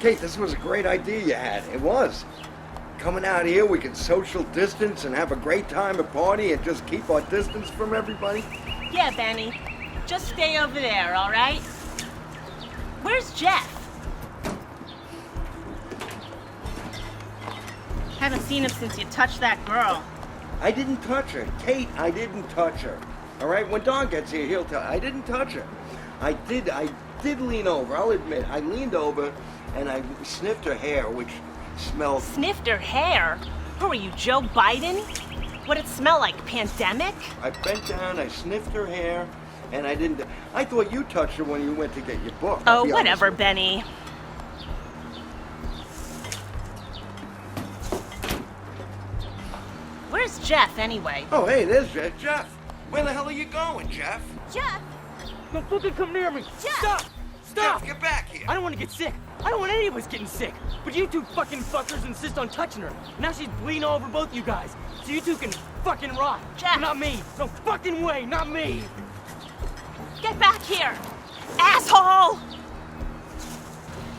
Kate, this was a great idea you had. It was. Coming out here, we can social distance and have a great time at party and just keep our distance from everybody. Yeah, Benny. Just stay over there, all right? Where's Jeff? Haven't seen him since you touched that girl. I didn't touch her. Kate, I didn't touch her. All right? When Don gets here, he'll tell. I didn't touch her. I did lean over. I'll admit. I leaned over and I sniffed her hair, which smelled... Sniffed her hair? Who are you, Joe Biden? What'd it smell like, pandemic? I bent down, I sniffed her hair, and I didn't... I thought you touched her when you went to get your book. Oh, whatever, Benny. Where's Jeff, anyway? Oh, hey, there's Jeff. Jeff, where the hell are you going, Jeff? Jeff! Don't fucking come near me! Jeff! Stop! Stop! Jeff, get back here! I don't want to get sick. I don't want any of us getting sick. But you two fucking fuckers insist on touching her. Now she's bleeding all over both you guys. So you two can fucking rot. Jeff! Not me. No fucking way. Not me. Get back here! Asshole!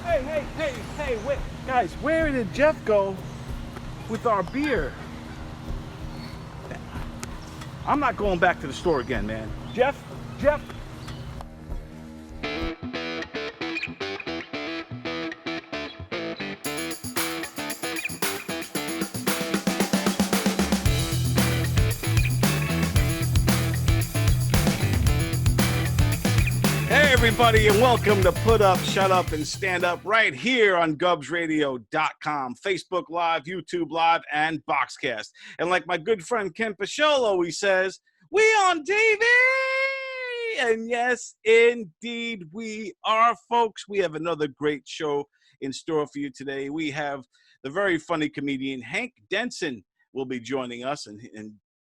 Hey, wait. Guys, where did Jeff go with our beer? I'm not going back to the store again, man. Jeff? Hey, everybody, and welcome to Put Up, Shut Up, and Stand Up right here on GubsRadio.com, Facebook Live, YouTube Live, and Boxcast. And like my good friend Ken Pichol always says, we on TV! And yes, indeed, we are, folks. We have another great show in store for you today. We have the very funny comedian Hank Denson will be joining us and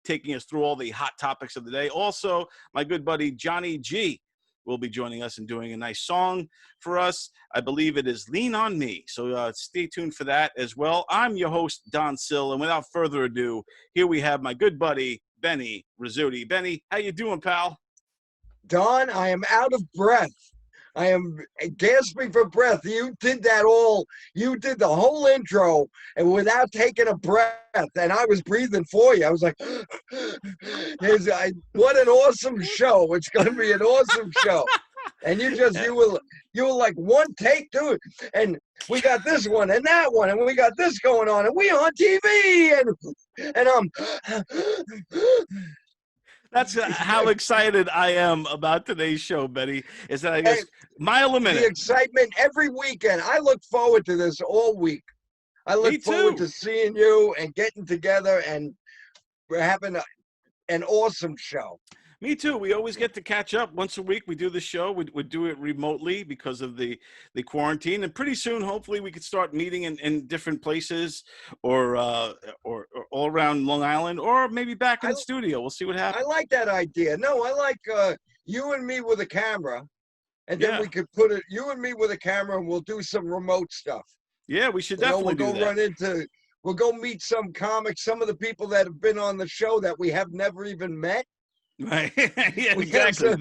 taking us through all the hot topics of the day. Also, my good buddy Johnny G will be joining us and doing a nice song for us. I believe it is Lean On Me. So stay tuned for that as well. I'm your host, Don Sill, and without further ado, here we have my good buddy, Benny Rizzuti. Benny, how you doing, pal? Don, I am out of breath. I am gasping for breath. You did the whole intro and without taking a breath, and I was breathing for you. I was like, what an awesome show. It's going to be an awesome show. And you were like one take to it. And we got this one and that one, and we got this going on, and we on TV, and I'm... That's how excited I am about today's show, Betty, is that I guess mile a minute. The excitement every weekend. I look forward to this all week. I look forward to seeing you and getting together, and we're having an awesome show. Me too. We always get to catch up once a week. We do the show. We do it remotely because of the quarantine. And pretty soon, hopefully, we could start meeting in different places or all around Long Island, or maybe back in the studio. We'll see what happens. I like that idea. No, I like you and me with a camera. And then we could put you and me with a camera, and we'll do some remote stuff. Yeah, we should definitely do that. We'll go meet some comics, some of the people that have been on the show that we have never even met. Right. Yeah, exactly.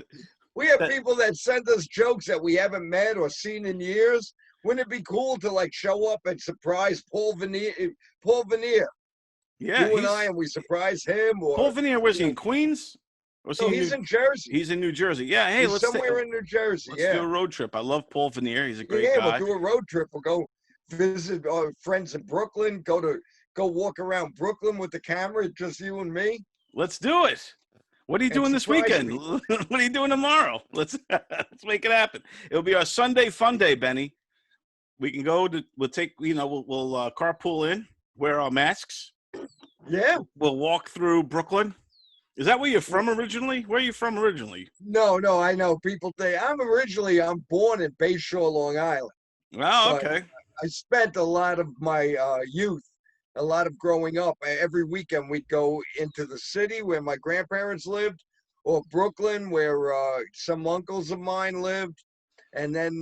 We have people that send us jokes that we haven't met or seen in years. Wouldn't it be cool to like show up and surprise Paul Veneer? Yeah, and we surprise him. Or Paul Veneer, was he in Queens? He's in Jersey. He's in New Jersey. Yeah, hey, let's somewhere in New Jersey. Let's do a road trip. I love Paul Veneer. He's a great guy. Yeah, we'll do a road trip. We'll go visit our friends in Brooklyn. Go walk around Brooklyn with the camera, just you and me. Let's do it. What are you doing this weekend? What are you doing tomorrow? Let's make it happen. It'll be our Sunday fun day, Benny. We can we'll carpool in, wear our masks. Yeah. We'll walk through Brooklyn. Is that where you're from originally? Where are you from originally? No, I know. People think I'm born in Bayshore, Long Island. Oh, okay. I spent a lot of my youth, a lot of growing up. Every weekend we'd go into the city where my grandparents lived, or Brooklyn where some uncles of mine lived. And then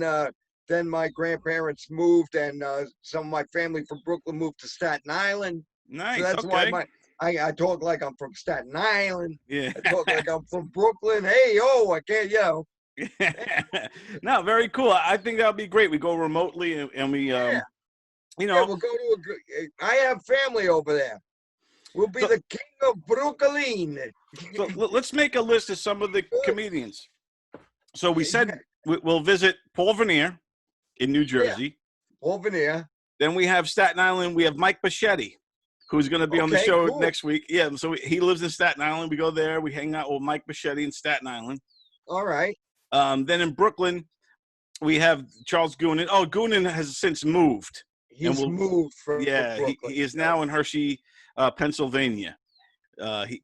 my grandparents moved, and some of my family from Brooklyn moved to Staten Island. Nice. So that's why I talk like I'm from Staten Island. Yeah. I talk like I'm from Brooklyn. Hey, I can't, No, very cool. I think that'll be great. We go remotely and we, Yeah, you yeah, know, we'll go to I have family over there. We'll be so, the king of Brooklyn. so let's make a list of some of the Good. comedians. So we Yeah, said we'll visit Paul Vernier in New yeah, Jersey. over there. Then we have Staten Island. We have Mike Bichetti, who's going to be on the Okay, show cool. next week. Yeah, so he lives in Staten Island. We go there. We hang out with Mike Bichetti in Staten Island. All right. Then in Brooklyn, we have Charles Goonan. Oh, Goonan has since moved. He's moved from Yeah, Brooklyn. he is now in Hershey, Pennsylvania.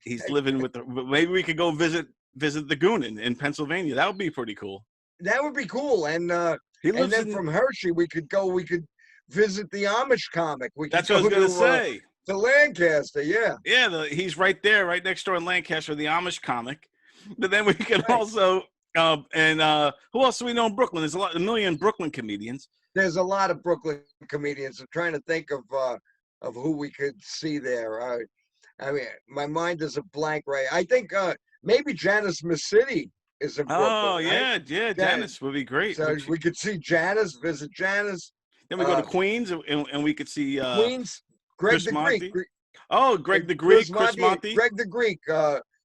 He's living with maybe we could go visit the Goonan in Pennsylvania. That would be pretty cool. That would be cool. He And lives then in. from Hershey, we could visit the Amish comic. We could That's what I was go gonna say. to Lancaster. Yeah. Yeah, he's right there, right next door in Lancaster, the Amish comic. But then we can Right. also, who else do we know in Brooklyn? There's a million Brooklyn comedians. There's a lot of Brooklyn comedians. I'm trying to think of who we could see there. I mean, my mind is a blank, right? I think maybe Janice Missidi is in Brooklyn. Oh, right? yeah, Janice would be great. So we could see Janice, visit Janice. Then we go to Queens and we could see Queens, Greg Chris the Monty. Greek. Oh, Greg the Greek, Chris Monty. Greg the Greek,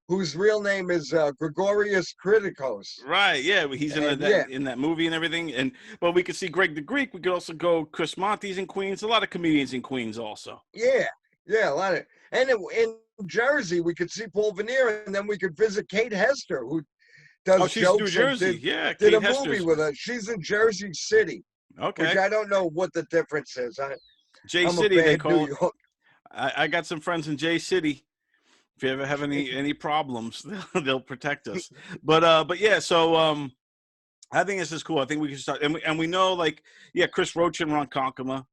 whose real name is Gregorius Kritikos. Right, yeah, he's in that movie and everything. But we could see Greg the Greek. We could also go Chris Monty's in Queens. A lot of comedians in Queens also. Yeah, a lot of. And in Jersey, we could see Paul Vernier, and then we could visit Kate Hester, who does she's jokes. New Jersey. Yeah, did Kate a Hester's. movie with her. She's in Jersey City, Okay. which I don't know what the difference is. J I'm City, a bad they call New it. York. I got some friends in J City. If you ever have any problems, they'll protect us. But yeah, so I think this is cool. I think we can start, and we know Chris Roach and Ron Konkoma.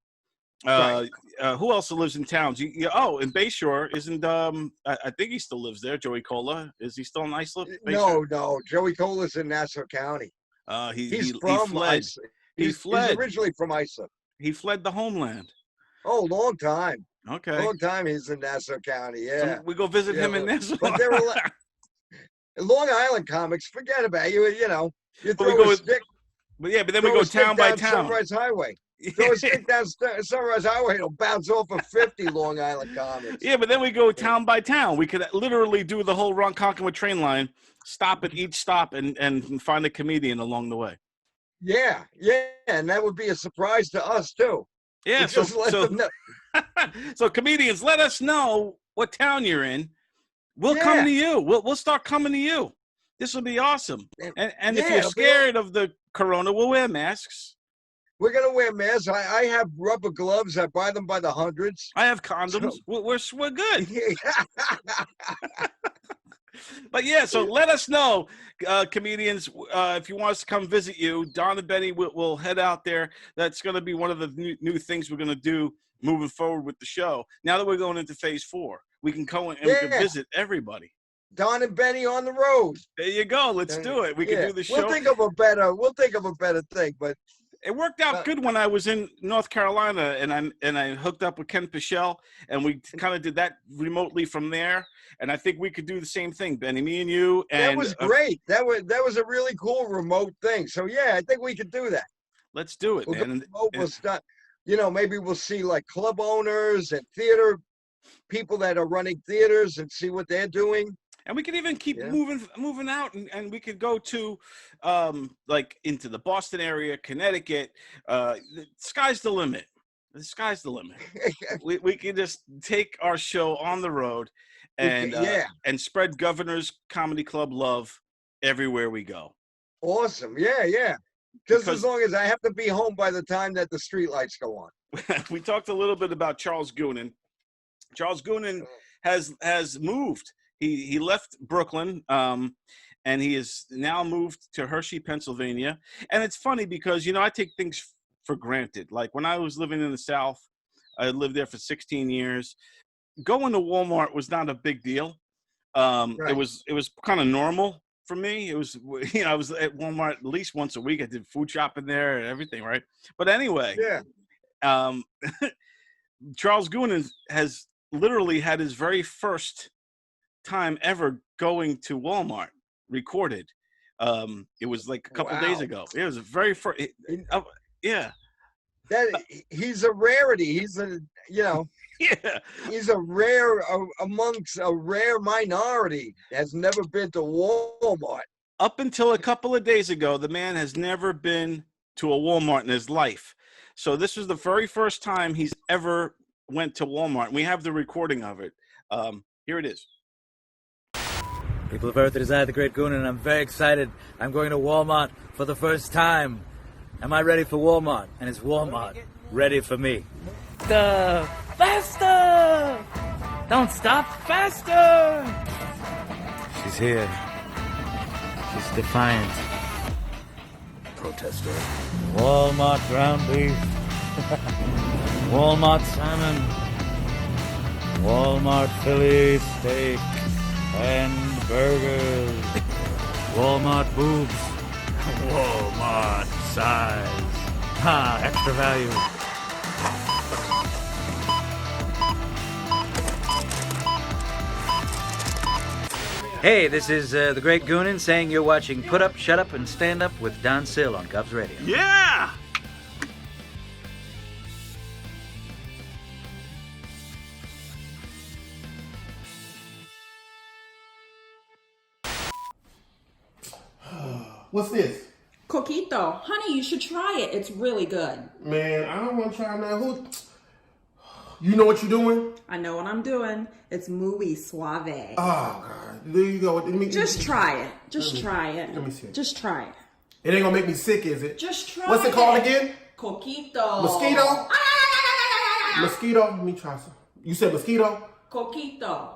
Right. Who else lives in towns? In Bayshore isn't I think he still lives there. Joey Cola, is he still in Islip? No, Joey Cola's in Nassau County. He's from fled. Islip. He fled. He's originally from Islip. He fled the homeland. Oh, long time. Okay. Long time he's in Nassau County. Yeah. So we go visit him in Nassau. But there were Long Island comics. Forget about it. You know, you But we throw go a stick. But then we go town by town. Sunrise Highway. Throw a stick down Sunrise Highway, it'll bounce off of 50 Long Island comics. Yeah, but then we go town by town. We could literally do the whole Ron Konkoma train line, stop at each stop, and find a comedian along the way. Yeah, and that would be a surprise to us too. Yeah, so comedians, let us know what town you're in. We'll come to you. We'll start coming to you. This will be awesome. And if you're scared of the corona, we'll wear masks. We're gonna wear masks. I have rubber gloves. I buy them by the hundreds. I have condoms. So, we're good. But yeah, so let us know, comedians, if you want us to come visit you. Don and Benny will head out there. That's going to be one of the new things we're going to do moving forward with the show. Now that we're going into phase 4, we can go and we can visit everybody. Don and Benny on the road. There you go. Let's do it. We can do the show. We'll think of a better thing, but it worked out good when I was in North Carolina and I hooked up with Ken Pichelle and we kind of did that remotely from there. And I think we could do the same thing, Benny, me and you. And that was great. That was a really cool remote thing. So yeah, I think we could do that. Let's do it, man. We'll start, maybe we'll see like club owners and theater people that are running theaters and see what they're doing. And we can even keep moving out, and we could go to, into the Boston area, Connecticut. The sky's the limit. The sky's the limit. we can just take our show on the road, and spread Governor's Comedy Club love everywhere we go. Awesome, yeah. Just as long as I have to be home by the time that the streetlights go on. We talked a little bit about Charles Goonan. Charles Goonan has moved. He left Brooklyn, and he has now moved to Hershey, Pennsylvania. And it's funny because, I take things for granted. Like when I was living in the South, I lived there for 16 years. Going to Walmart was not a big deal. Right. It was kind of normal for me. It was, I was at Walmart at least once a week. I did food shopping there and everything, right? But anyway, Charles Goonan has literally had his very first time ever going to Walmart recorded It was like a couple days Wow. ago. It was a very first. Yeah. That he's a rarity. He's Yeah. he's a rare amongst a rare minority. Has never been to Walmart. Up until a couple of days ago, the man has never been to a Walmart in his life. So this was the very first time he's ever went to Walmart. We have the recording of it. Here it is. People of Earth, it is I, the Great Goon, and I'm very excited. I'm going to Walmart for the first time. Am I ready for Walmart? And is Walmart ready for me? Faster! Don't stop! Faster! She's here. She's defiant. Protester. Walmart ground beef. Walmart salmon. Walmart Philly steak and burgers. Walmart boobs. Walmart size. Ha, extra value. Hey, this is the Great Goonin saying you're watching Put Up, Shut Up, and Stand Up with Don Sill on Govs Radio. Yeah. What's this? Coquito. Honey, you should try it. It's really good. Man, I don't want to try now. Who? You know what you're doing? I know what I'm doing. It's muy suave. Oh, God. There you go. Just try it. Just try it. Let me see. Just try it. It ain't gonna make me sick, is it? Just try it. What's it called again? Coquito. Mosquito? Mosquito? Let me try some. You said mosquito? Coquito.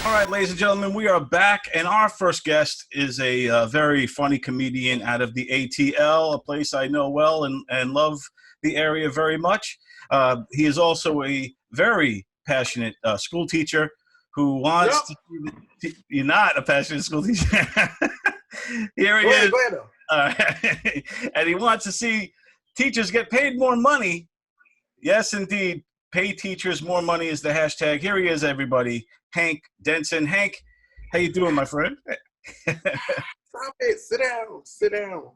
All right, ladies and gentlemen, we are back, and our first guest is a very funny comedian out of the ATL, a place I know well and love the area very much. He is also a very passionate school teacher who wants to. You're not a passionate school teacher. Here he is. And he wants to see teachers get paid more money. Yes, indeed. Pay teachers more money is the hashtag. Here he is, everybody. Hank Denson. Hank, how you doing, my friend? Stop it. Sit down. Sit down.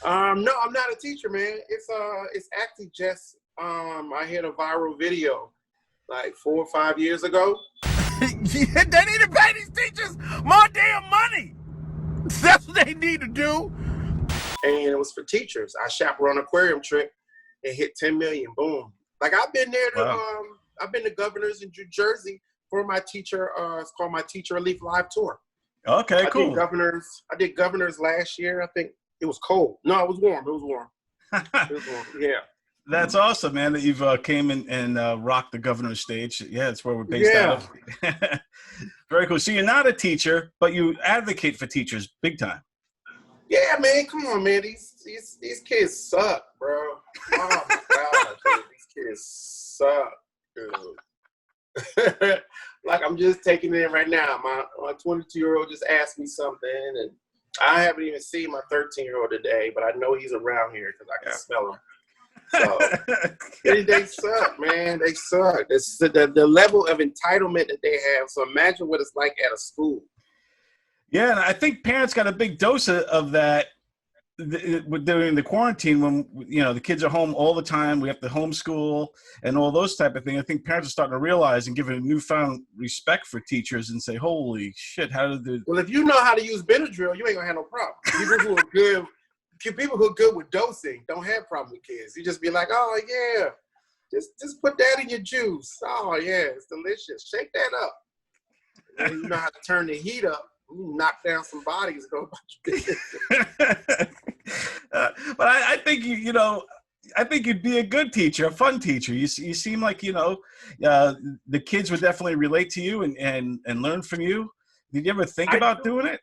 No, I'm not a teacher, man. It's actually just I had a viral video like 4 or 5 years ago. They need to pay these teachers more damn money. That's what they need to do. And it was for teachers. I chaperoned an aquarium trip and hit 10 million. Boom. Like I've been there to I've been to governors in New Jersey for my teacher, it's called my Teacher Relief Live Tour. Okay, cool. I did governors last year. I think it was cold. No, it was warm. It was warm. It was warm. Yeah. That's awesome, man, that you've came in and rocked the governor's stage. Yeah, that's where we're based out of. Very cool. So you're not a teacher, but you advocate for teachers big time. Yeah, man. Come on, man. These kids suck, bro. Oh, my God. Dude. These kids suck, dude. Like, I'm just taking it in right now. My 22-year-old just asked me something, and I haven't even seen my 13-year-old today, but I know he's around here because I can smell him. So they suck, man. They suck. It's the level of entitlement that they have. So imagine what it's like at a school. Yeah, and I think parents got a big dose of that during the quarantine when, you know, the kids are home all the time. We have to homeschool and all those type of things. I think parents are starting to realize and give a newfound respect for teachers and say, holy shit, how did the... Well, if you know how to use Benadryl, you ain't going to have no problem. People who are good with dosing don't have problem with kids. You just be like, oh, yeah, just put that in your juice. Oh, yeah, it's delicious. Shake that up. And you know how to turn the heat up. You knock down some bodies. Go about your business. But I think, I think you'd be a good teacher, a fun teacher. You seem like, the kids would definitely relate to you and learn from you. Did you ever think about doing it?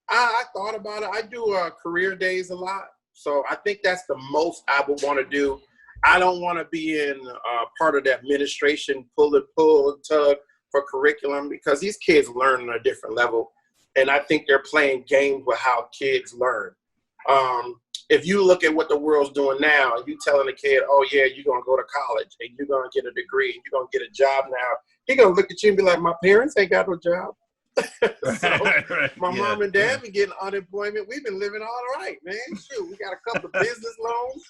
I thought about it. I do career days a lot. So I think that's the most I would want to do. I don't want to be in part of the administration, pull and tug for curriculum, because these kids learn on a different level. And I think they're playing games with how kids learn. If you look at what the world's doing now, you telling a kid, oh yeah, you're going to go to college and you're going to get a degree and you're going to get a job now. He's going to look at you and be like, my parents ain't got no job. So my mom and dad been getting unemployment. We've been living all right, man. Shoot, we got a couple of business loans.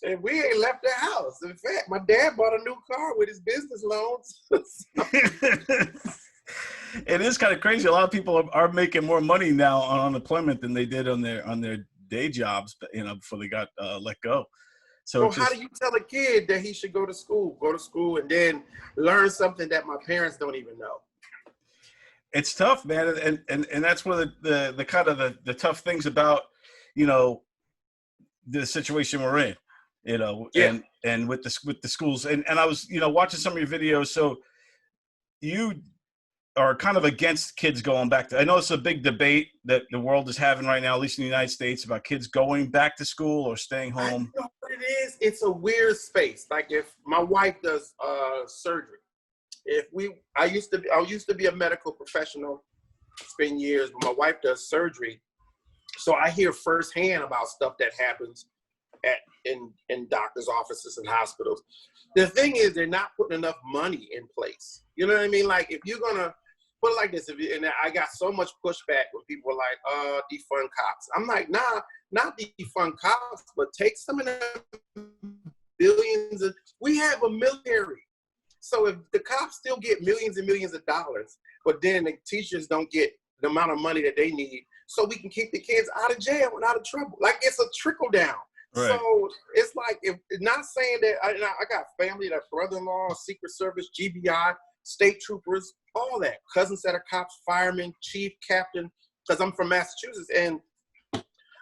And we ain't left the house. In fact, my dad bought a new car with his business loans. It is kind of crazy. A lot of people are making more money now on unemployment than they did on their day jobs, before they got let go. So how do you tell a kid that he should go to school, and then learn something that my parents don't even know? It's tough, man, and that's one of the kind of the tough things about the situation we're in, and with the schools, and I was watching some of your videos. So you are kind of against kids going back to. I know it's a big debate that the world is having right now, at least in the United States, about kids going back to school or staying home. I know what it is. It's a weird space. Like if my wife does surgery. I used to be a medical professional. It's been years, but my wife does surgery, so I hear firsthand about stuff that happens in doctors' offices and hospitals. The thing is, they're not putting enough money in place. You know what I mean? Like if you're gonna put it like this, and I got so much pushback when people were like, defund cops. I'm like, nah, not defund cops, but take some of the billions we have a military. So if the cops still get millions and millions of dollars, but then the teachers don't get the amount of money that they need, so we can keep the kids out of jail and out of trouble. Like it's a trickle down. Right. So it's like, not saying that I got family, that brother-in-law, Secret Service, GBI, state troopers, all that, cousins that are cops, firemen, chief, captain, because I'm from Massachusetts. And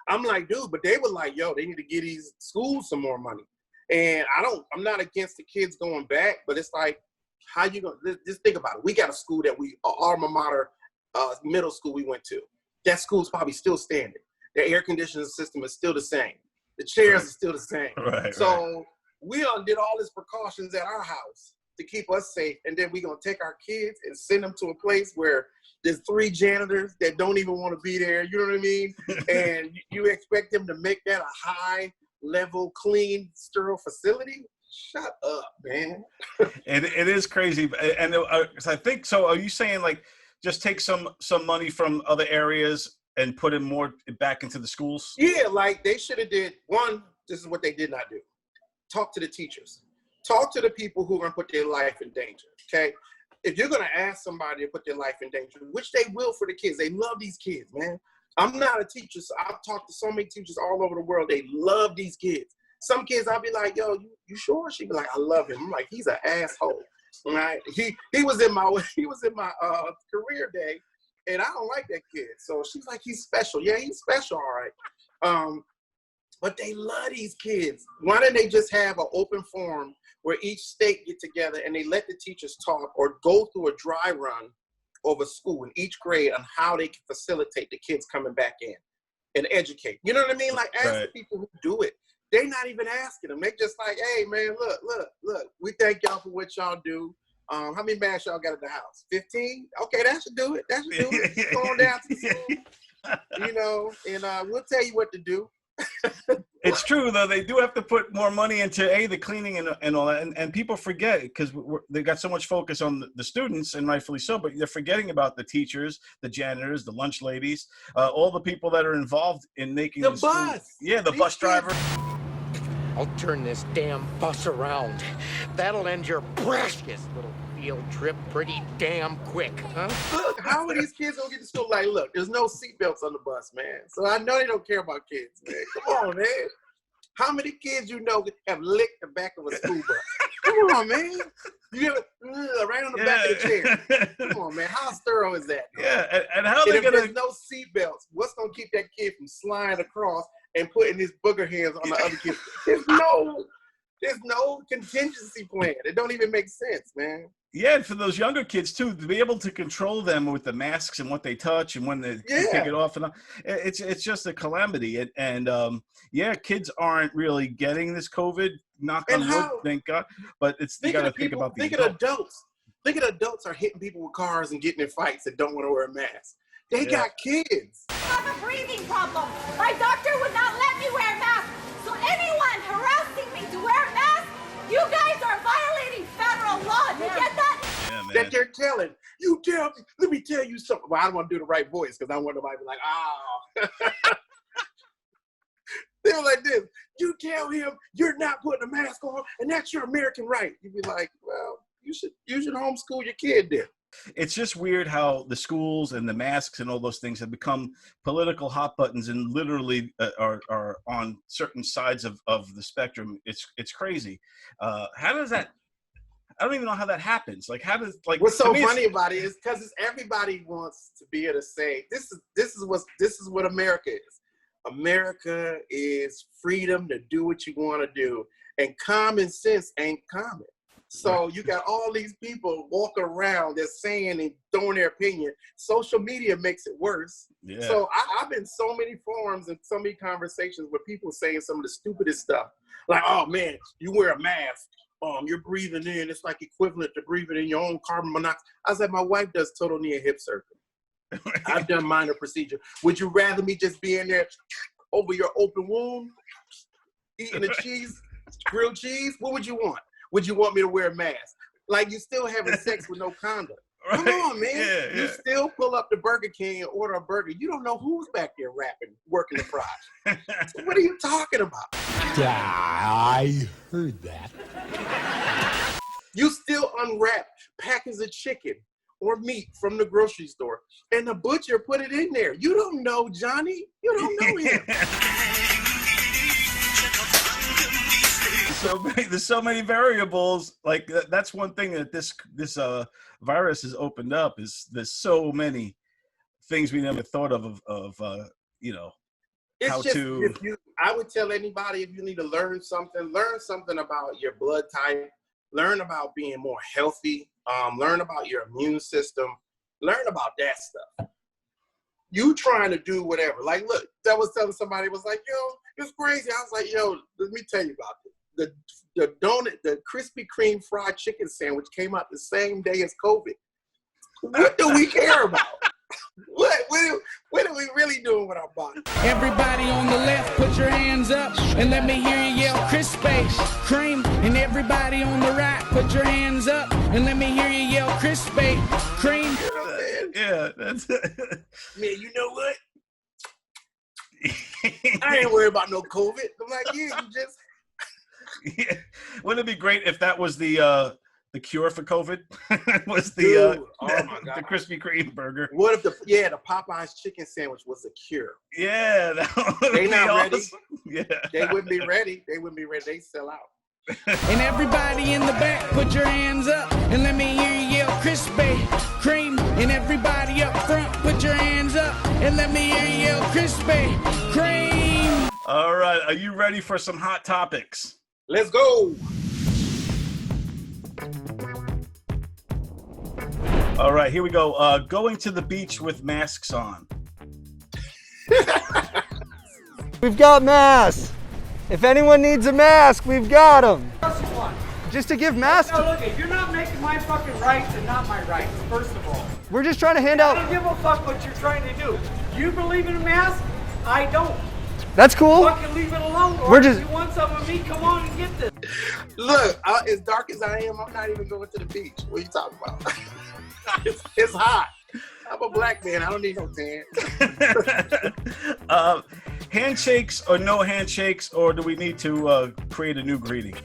I'm like, dude, but they were like, yo, they need to give these schools some more money. And I'm not against the kids going back, but it's like, how you gonna, just think about it. We got a school that alma mater, middle school we went to. That school's probably still standing. The air conditioning system is still the same. The chairs are still the same. So we did all these precautions at our house to keep us safe. And then we're going to take our kids and send them to a place where there's 3 janitors that don't even want to be there. You know what I mean? And you expect them to make that a high level, clean, sterile facility? Shut up, man. It is crazy. And I think so. Are you saying like just take some money from other areas and put it more back into the schools? Yeah, like they should have did one. This is what they did not do. Talk to the teachers. Talk to the people who are going to put their life in danger, okay? If you're going to ask somebody to put their life in danger, which they will for the kids, they love these kids, man. I'm not a teacher, so I've talked to so many teachers all over the world. They love these kids. Some kids, I'll be like, yo, you sure? She'd be like, I love him. I'm like, he's an asshole, right? He was in my career day, and I don't like that kid. So she's like, he's special. Yeah, he's special, all right. But they love these kids. Why don't they just have an open forum where each state get together and they let the teachers talk or go through a dry run of a school in each grade on how they can facilitate the kids coming back in and educate. You know what I mean? Like, ask the people who do it. They're not even asking them. They just like, hey, man, look. We thank y'all for what y'all do. How many masks y'all got at the house? 15? Okay, that should do it. That should do it. Go on down to the school, and we'll tell you what to do. It's true, though. They do have to put more money into the cleaning and all that. And people forget because they got so much focus on the students, and rightfully so, but they're forgetting about the teachers, the janitors, the lunch ladies, all the people that are involved in making the bus. Yeah, the bus driver. I'll turn this damn bus around. That'll end your precious little field trip pretty damn quick, huh? Look, how are these kids gonna get to school? Like, look, there's no seatbelts on the bus, man. So I know they don't care about kids, man. Come on, man. How many kids you know have licked the back of a school bus? Come on, man. You ever right on the back of the chair? Come on, man. How thorough is that? Man? Yeah, and how are they if there's no seatbelts, what's gonna keep that kid from sliding across and putting his booger hands on the other kids? There's no contingency plan. It don't even make sense, man. Yeah, and for those younger kids too, to be able to control them with the masks and what they touch and when they take it off, and it's just a calamity. And yeah, kids aren't really getting this COVID. Knock on wood, thank God. But you got to think about the adults. Think of adults are hitting people with cars and getting in fights and don't want to wear a mask. They got kids. I have a breathing problem. My doctor would not let me wear a mask. So anyone harassing me to wear a mask, you guys are violating federal law. You get that? Yeah, man. That they're telling. You tell me. Let me tell you something. Well, I don't want to do the right voice because I want nobody to be like, oh. They were like this. You tell him you're not putting a mask on, and that's your American right. You'd be like, well, you should homeschool your kid then. It's just weird how the schools and the masks and all those things have become political hot buttons and literally are on certain sides of the spectrum. It's crazy. How does that? I don't even know how that happens. Like, how does What's so funny about it is because everybody wants to be able to say this is what America is. America is freedom to do what you want to do, and common sense ain't common. So you got all these people walking around that's saying and throwing their opinion. Social media makes it worse. Yeah. So I've been so many forums and so many conversations with people saying some of the stupidest stuff. Like, oh man, you wear a mask. You're breathing in. It's like equivalent to breathing in your own carbon monoxide. I was like, my wife does total knee and hip surgery. I've done minor procedure. Would you rather me just be in there over your open wound, eating a cheese, grilled cheese? What would you want? Would you want me to wear a mask? Like, you still having sex with no condom. Right. Come on, man. Yeah. You still pull up to Burger King and order a burger. You don't know who's back there rapping, working the fries. So what are you talking about? I heard that. You still unwrap packets of chicken or meat from the grocery store, and the butcher put it in there. You don't know Johnny. You don't know him. There's so many variables. Like, that's one thing that this virus has opened up, is there's so many things we never thought of it's how just, to. I would tell anybody, if you need to learn something about your blood type, learn about being more healthy, learn about your immune system, learn about that stuff. You trying to do whatever. Like, look, that was telling somebody, was like, yo, it's crazy. I was like, yo, let me tell you about this. The donut, the Krispy Kreme fried chicken sandwich came out the same day as COVID. What do we care about? What are we really doing with our body? Everybody on the left, put your hands up and let me hear you yell Krispy Kreme. And everybody on the right, put your hands up and let me hear you yell Krispy Kreme. Yeah, that's it. Man, you know what? I ain't worried about no COVID. I'm like, yeah, you just. Yeah. Wouldn't it be great if that was the cure for COVID? Was the the Krispy Kreme burger? What if the Popeyes chicken sandwich was a cure? Yeah, they not ready. Yeah, they wouldn't be ready. They sell out. And everybody in the back, put your hands up and let me hear you yell Krispy Kreme. And everybody up front, put your hands up and let me hear you yell Krispy Kreme. All right, are you ready for some hot topics? Let's go. All right, here we go. Going to the beach with masks on. We've got masks. If anyone needs a mask, we've got them. Just to give masks. No, look, you're not making my fucking rights and not my rights, first of all. We're just trying to hand out. I don't give a fuck what you're trying to do. You believe in a mask? I don't. That's cool. Fucking leave it alone. Or We're just. If you want some of me, come on and get this. Look, as dark as I am, I'm not even going to the beach. What are you talking about? It's hot. I'm a black man. I don't need no tan. Handshakes or no handshakes, or do we need to create a new greeting?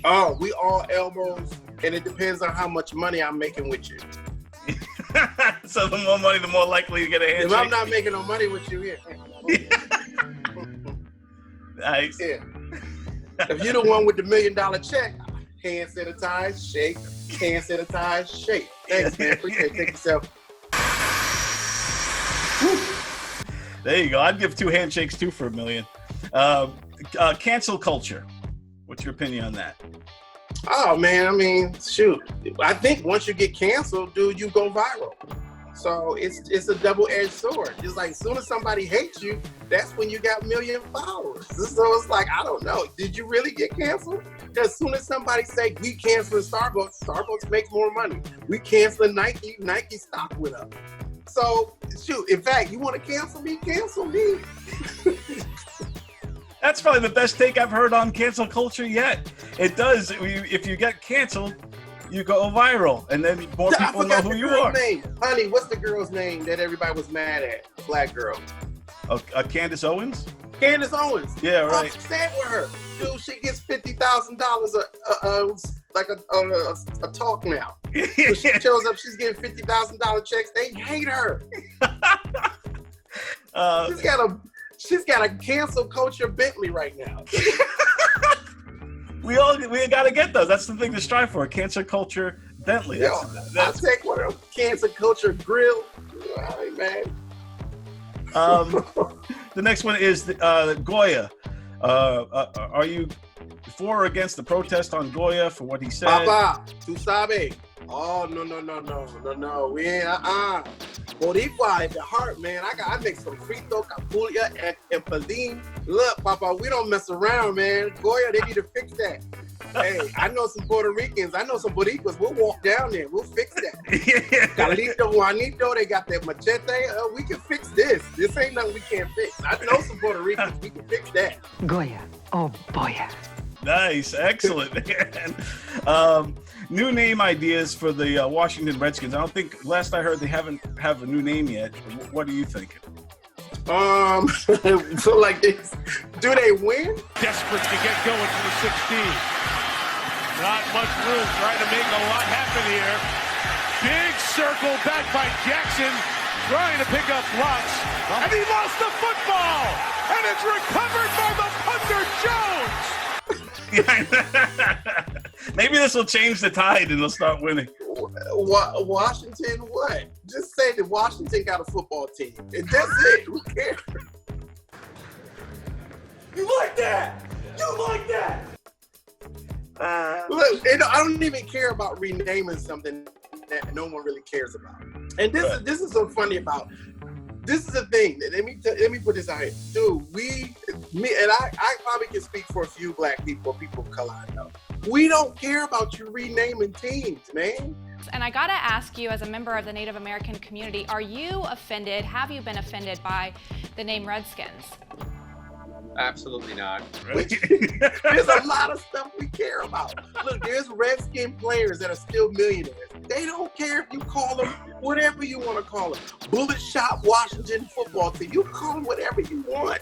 Oh, we all elbows, and it depends on how much money I'm making with you. So the more money, the more likely you get a handshake. If I'm not making no money with you, Nice. Yeah. If you're the one with the $1 million check, hand sanitize, shake, hand sanitize, shake. Thanks, man. Appreciate it. Take yourself. There you go. I'd give 2 handshakes too for $1 million. Cancel culture. What's your opinion on that? Oh man, I mean, shoot. I think once you get canceled, dude, you go viral. So it's a double-edged sword. It's like as soon as somebody hates you, that's when you got million followers. So it's like, I don't know. Did you really get canceled? As soon as somebody say we canceling Starbucks makes more money. We canceling Nike stock went up. So shoot, in fact, you want to cancel me? Cancel me. That's probably the best take I've heard on cancel culture yet. It does. If you get canceled, you go viral, and then more people know who you are. Name. Honey, what's the girl's name that everybody was mad at? Black girl. Candace Owens? Candace Owens. Yeah, right. I'm sad with her. Dude, she gets $50,000 like a talk now. When she shows up, she's getting $50,000 checks. They hate her. She's got a cancel culture Bentley right now. We got to get those. That's the thing to strive for. Cancel culture Bentley. I'll take one of them. Cancel culture grill. All right, man. The next one is Goya. Are you for or against the protest on Goya for what he said? Papa, tu sabes. Oh, no. We ain't, Boricua at the heart, man. I make some frito, capulla, and pelín. Look, Papa, we don't mess around, man. Goya, they need to fix that. Hey, I know some Puerto Ricans. I know some Boricuas. We'll walk down there. We'll fix that. Carlito, Juanito, they got that machete. We can fix this. This ain't nothing we can't fix. I know some Puerto Ricans. We can fix that. Goya. Oh, boy. Nice. Excellent, man. New name ideas for the Washington Redskins. I don't think, last I heard, they have a new name yet. What are you thinking? So like this, do they win? Desperate to get going to the 16. Not much room, trying to make a lot happen here. Big circle back by Jackson, trying to pick up blocks. And he lost the football! And it's recovered by the punter, Jones! Maybe this will change the tide and they'll start winning. Washington, what? Just say that Washington got a football team. And that's it. Who cares? You like that? You like that? Look, I don't even care about renaming something that no one really cares about. And this is so funny about. This is the thing. Let me put this out here, dude. I probably can speak for a few black people, people of color I know. We don't care about you renaming teams, man. And I gotta ask you, as a member of the Native American community, are you offended? Have you been offended by the name Redskins? Absolutely not. There's a lot of stuff we care about. Look, there's Redskin players that are still millionaires. They don't care if you call them whatever you want to call them. Bullet Shop Washington football team. You call them whatever you want.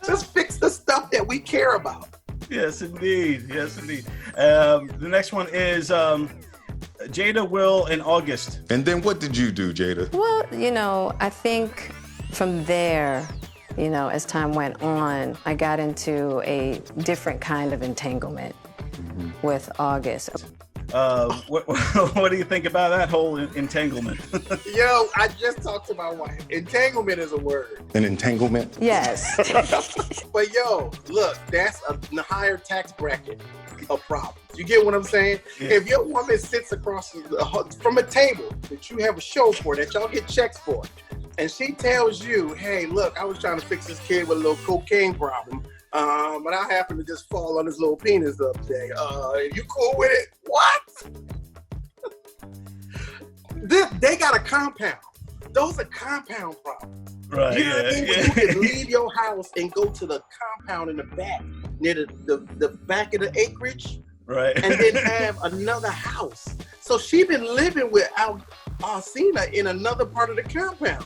Just fix the stuff that we care about. Yes, indeed. Yes, indeed. The next one is Jada, Will, and August. And then what did you do, Jada? Well, I think from there, as time went on, I got into a different kind of entanglement with August. What do you think about that whole entanglement? Yo, I just talked to my wife. Entanglement is a word. An entanglement? Yes. But yo, look, that's a higher tax bracket of problems. You get what I'm saying? Yeah. If your woman sits across from a table that you have a show for, that y'all get checks for, and she tells you, hey, look, I was trying to fix this kid with a little cocaine problem, but I happened to just fall on his little penis the other day. You cool with it? What? They got a compound. Those are compound problems. Right. You know what I mean? You can leave your house and go to the compound in the back, near the back of the acreage. Right. And then have another house. So she been living with Alcina in another part of the compound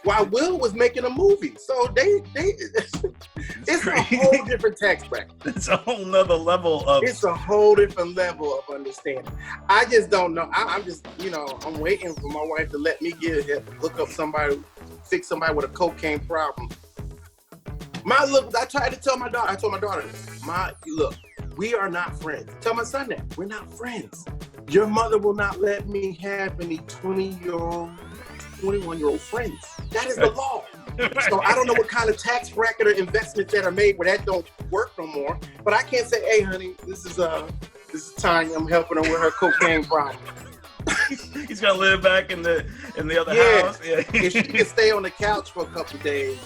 while Will was making a movie. So it's a whole different tax bracket. It's a whole nother level of. It's a whole different level of understanding. I just don't know. I'm just, I'm waiting for my wife to let me look up somebody, fix somebody with a cocaine problem. I tried to tell my daughter. I told my daughter this. Look, we are not friends. Tell my son that we're not friends. Your mother will not let me have any 21-year-old friends. That is the law. So I don't know what kind of tax bracket or investments that are made where that don't work no more. But I can't say, hey, honey, this is Tanya. I'm helping her with her cocaine problem. He's gonna live back in the other house. Yeah. If she can stay on the couch for a couple of days.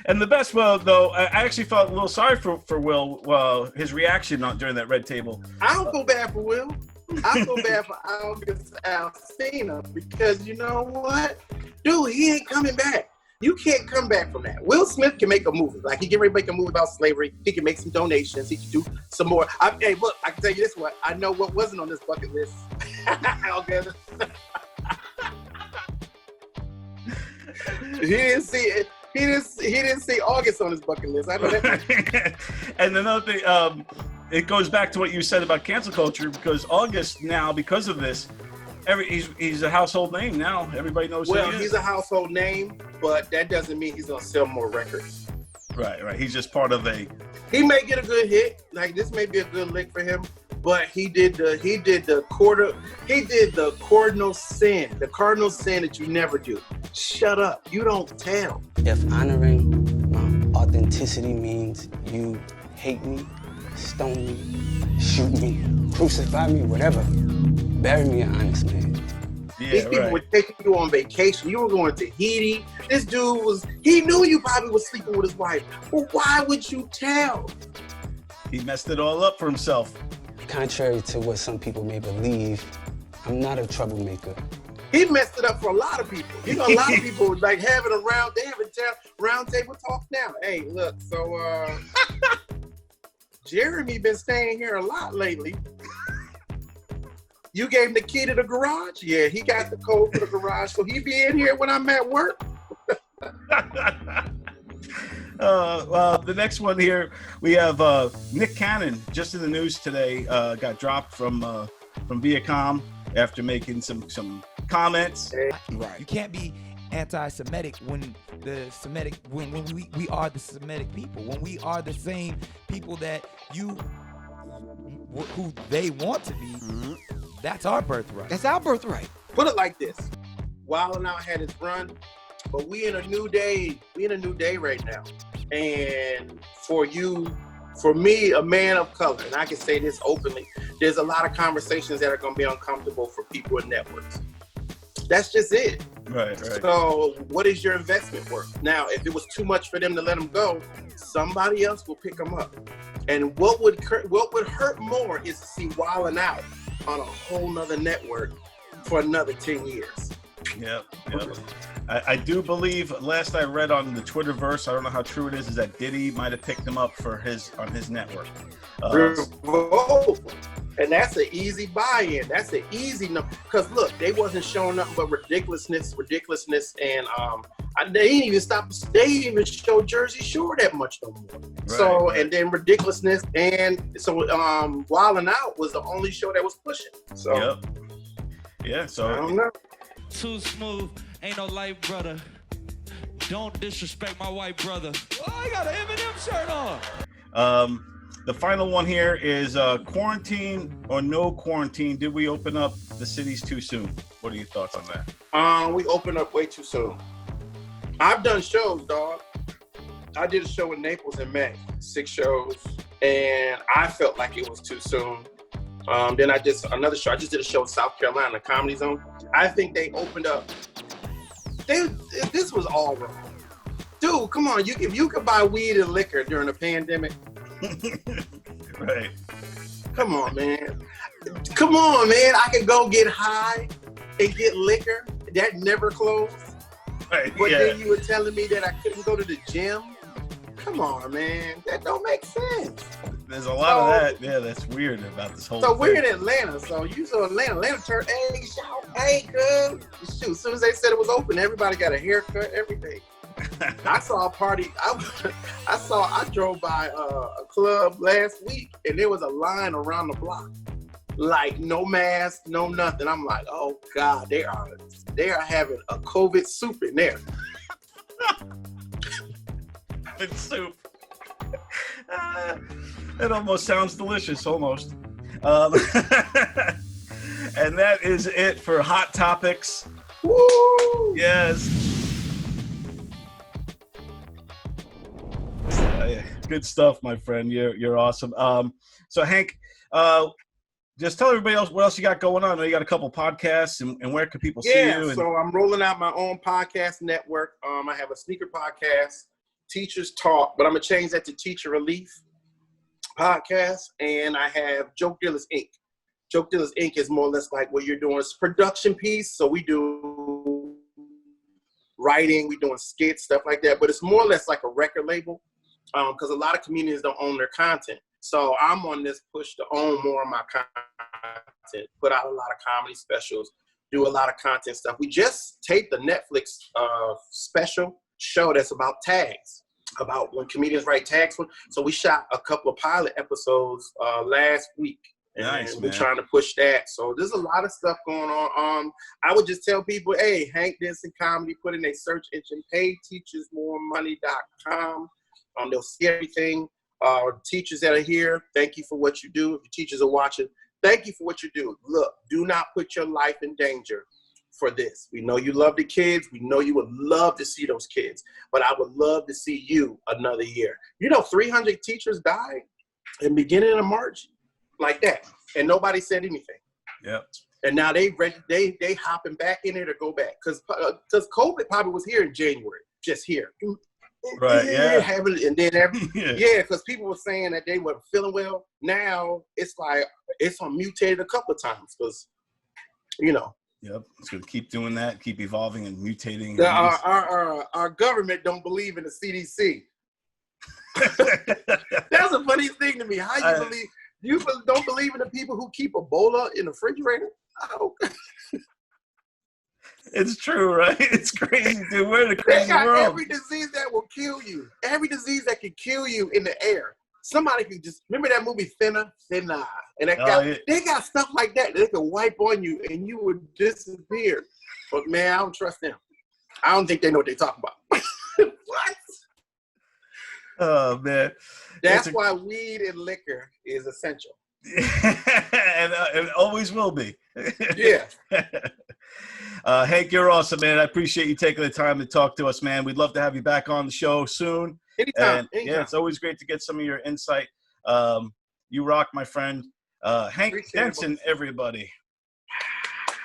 And the best, though, I actually felt a little sorry for Will, his reaction during that red table. I don't feel bad for Will. I feel bad for August Alsina because you know what? Dude, he ain't coming back. You can't come back from that. Will Smith can make a movie. Like, he can make a movie about slavery. He can make some donations. He can do some more. Hey, look, I can tell you this one. I know what wasn't on this bucket list. Okay. He didn't see it. He didn't see August on his bucket list. I know that. And another thing, it goes back to what you said about cancel culture, because August now, because of this, he's a household name now. Everybody knows who he is. He's a household name, but that doesn't mean he's gonna sell more records. Right. He's just part of a. He may get a good hit. Like, this may be a good lick for him. But he did the cardinal sin that you never do. Shut up. You don't tell. If honoring my authenticity means you hate me, stone me, shoot me, crucify me, whatever, bury me an honest man. Yeah, these people were taking you on vacation. You were going to Tahiti. This dude he knew you probably was sleeping with his wife. Well, why would you tell? He messed it all up for himself. Contrary to what some people may believe, I'm not a troublemaker. He messed it up for a lot of people. You know, a lot of people like having a round table talk now. Hey, look, so Jeremy been staying here a lot lately. You gave him the key to the garage? Yeah, he got the code for the garage, so he be in here when I'm at work. The next one here, we have Nick Cannon, just in the news today, got dropped from Viacom after making some comments. Right. You can't be anti-Semitic when we are the Semitic people, when we are the same people that who they want to be. Mm-hmm. That's our birthright. That's our birthright. Put it like this: Wild 'N Out had his run, but we in a new day. We in a new day right now. And for me, a man of color, and I can say this openly, there's a lot of conversations that are going to be uncomfortable for people in networks. That's just it. Right. So what is your investment worth? Now, if it was too much for them to let them go, somebody else will pick them up. And what would hurt more is to see Wild 'N Out on a whole nother network for another 10 years. Yep. I do believe, last I read on the Twitterverse, I don't know how true it is that Diddy might have picked him up on his network. And that's an easy buy-in. That's an easy number. Because look, they wasn't showing nothing but ridiculousness, and they didn't even stop. They didn't even show Jersey Shore that much no more. Right. And then ridiculousness, and so Wild 'N Out was the only show that was pushing. So yep. Yeah. So I don't know. Too smooth, ain't no light brother. Don't disrespect my white brother. Oh, I got an Eminem shirt on. The final one here is quarantine or no quarantine. Did we open up the cities too soon? What are your thoughts on that? We opened up way too soon. I've done shows, dog. I did a show in Naples in May, 6 shows, and I felt like it was too soon. Then I just did a show in South Carolina, Comedy Zone. I think they opened up. This was all wrong. Dude, come on. If you could buy weed and liquor during a pandemic. Right. Come on, man. I could go get high and get liquor. That never closed. Right. But then you were telling me that I couldn't go to the gym. Come on, man. That don't make sense. There's a lot of that. Yeah, that's weird about this whole thing. So we're in Atlanta. So you saw Atlanta turned, hey, shout, hey, good. Shoot, as soon as they said it was open, everybody got a haircut, everything. I saw a party. I drove by a club last week, and there was a line around the block. Like, no mask, no nothing. I'm like, oh, God, they are having a COVID soup in there. COVID soup. It almost sounds delicious, almost. And that is it for Hot Topics. Woo! Yes. Good stuff, my friend. You're awesome. So Hank, just tell everybody else what else you got going on. I know you got a couple podcasts, and where can people see you? And... So I'm rolling out my own podcast network. I have a sneaker podcast, Teachers Talk, but I'm gonna change that to Teacher Relief podcast. And I have Joke Dealers Inc. Joke Dealers Inc. is more or less like what you're doing. It's a production piece. So we do writing, we doing skits, stuff like that. But it's more or less like a record label because a lot of comedians don't own their content. So I'm on this push to own more of my content, put out a lot of comedy specials, do a lot of content stuff. We just taped the Netflix special show that's about tags, about when comedians write tags. So we shot a couple of pilot episodes last week. Nice, and we're trying to push that. So there's a lot of stuff going on. I would just tell people, hey, Hank Denson Comedy, put in a search engine, payteachersmoremoney.com. They'll see everything. Teachers that are here, thank you for what you do. If your teachers are watching, thank you for what you do. Look, do not put your life in danger for this. We know you love the kids. We know you would love to see those kids. But I would love to see you another year. 300 teachers died in the beginning of March like that. And nobody said anything. Yep. And now they hopping back in it to go back. Because COVID probably was here in January, just here. Right, yeah. And then because people were saying that they weren't feeling well. Now it's like it's mutated a couple of times because, Yep, it's gonna keep doing that, keep evolving and mutating. Our government don't believe in the CDC. That's the funniest thing to me. How you don't believe in the people who keep Ebola in the refrigerator? Oh. It's true, right? It's crazy, dude. We're in a crazy world. Every disease that will kill you. Every disease that can kill you in the air. Somebody can just remember that movie Thinner, and they got stuff like that. They can wipe on you and you would disappear. But man, I don't trust them. I don't think they know what they talk about. What? Oh man, that's why weed and liquor is essential. and it always will be. Yeah. Hank, you're awesome, man. I appreciate you taking the time to talk to us, man. We'd love to have you back on the show soon. Anytime. Yeah, it's always great to get some of your insight. You rock, my friend. Hank Denson, everybody.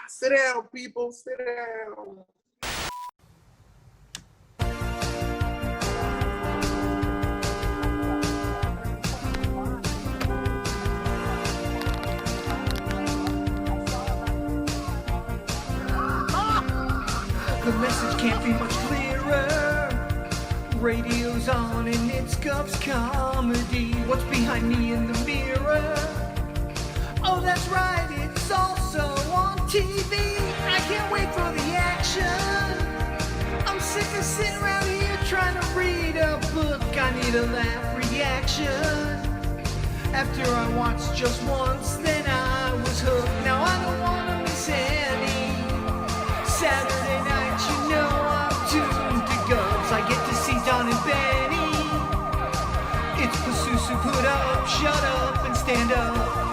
Sit down, people. Sit down. The message can't be much clearer. Radio's on and it's Gov's comedy. What's behind me in the mirror? Oh, that's right, it's also on TV. I can't wait for the action. I'm sick of sitting around here trying to read a book. I need a laugh reaction. After I watched just once, then I was hooked. Now I don't want to miss any Saturday night. You know I'm tuned to Govs. I get to see Don and Benny. It's PUSUSU, put up, shut up, and stand up.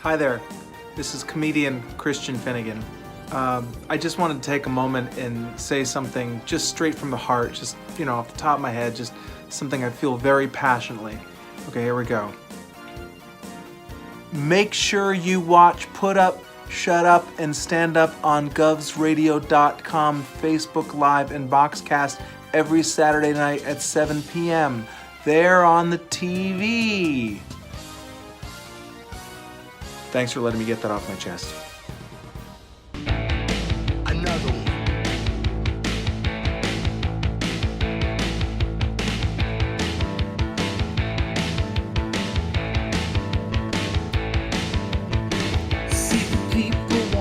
Hi there, this is comedian Christian Finnegan. I just wanted to take a moment and say something just straight from the heart, just, off the top of my head, just something I feel very passionately. Okay, here we go. Make sure you watch Put Up, Shut Up, and Stand Up on govsradio.com, Facebook Live, and Boxcast every Saturday night at 7 p.m. They're on the TV. Thanks for letting me get that off my chest. Another one. See the people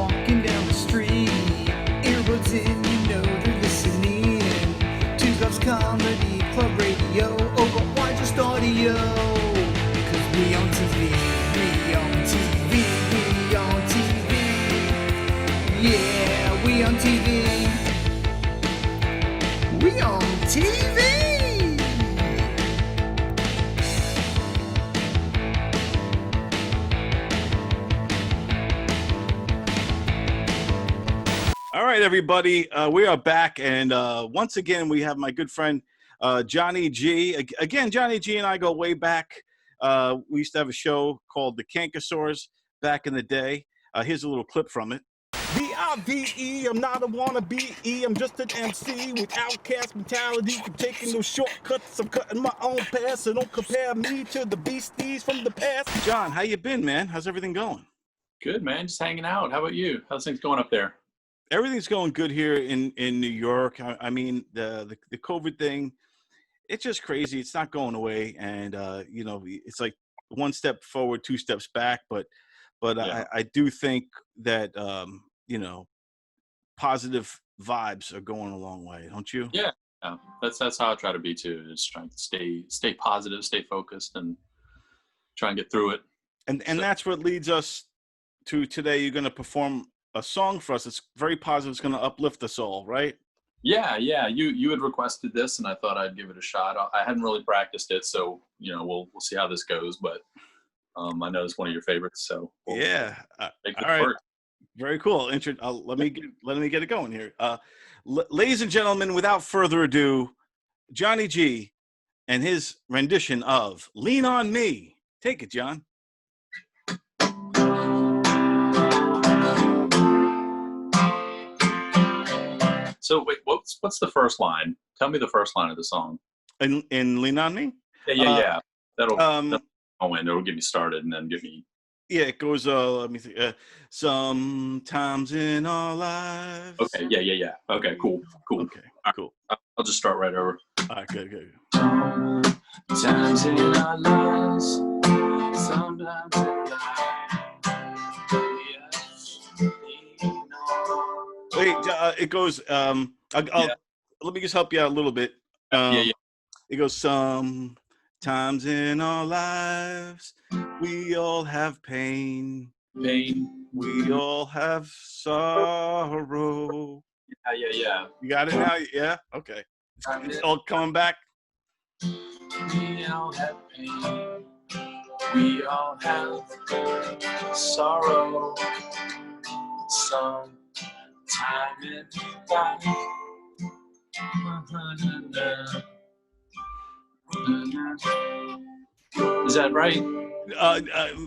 Yeah, we on TV. We on TV. All right, everybody, we are back, and once again, we have my good friend Johnny G. Again, Johnny G and I go way back. We used to have a show called The Cankersaurs back in the day. Here's a little clip from it. V-I-V-E, I'm not a wannabe, I'm just an MC with outcast mentality. I'm taking no shortcuts, I'm cutting my own path, so don't compare me to the beasties from the past. John, how you been, man? How's everything going? Good, man. Just hanging out. How about you? How's things going up there? Everything's going good here in New York. I mean, the COVID thing, it's just crazy. It's not going away, and you know, it's like one step forward, two steps back. But Yeah. I do think that you know, positive vibes are going a long way, don't you? Yeah. That's how I try to be too. Just trying to stay positive, stay focused, and try and get through it. And that's what leads us to today. You're going to perform a song for us. It's very positive. It's going to uplift us all, right? Yeah. You had requested this, and I thought I'd give it a shot. I hadn't really practiced it, so you know we'll see how this goes. But I know it's one of your favorites, so Yeah. make All it right. work. Very cool. Let me get it going here. Ladies and gentlemen, without further ado, Johnny G and his rendition of "Lean on Me." Take it, John. So wait, what's the first line? Tell me the first line of the song. In "Lean on Me." Yeah. That'll it'll get me started, and then get me. Yeah, it goes. Let me think. Sometimes in our lives. Okay. Yeah. Okay. Cool. Okay. Cool. I'll just start right over. All right. Good. Sometimes in our lives, sometimes in Wait, it goes. Let me just help you out a little bit. It goes. Sometimes in our lives, we all have pain. We all have sorrow. Yeah. You got it now? Yeah? Okay. It's all coming back? We all have pain. We all have sorrow. Some time in life. Is that right?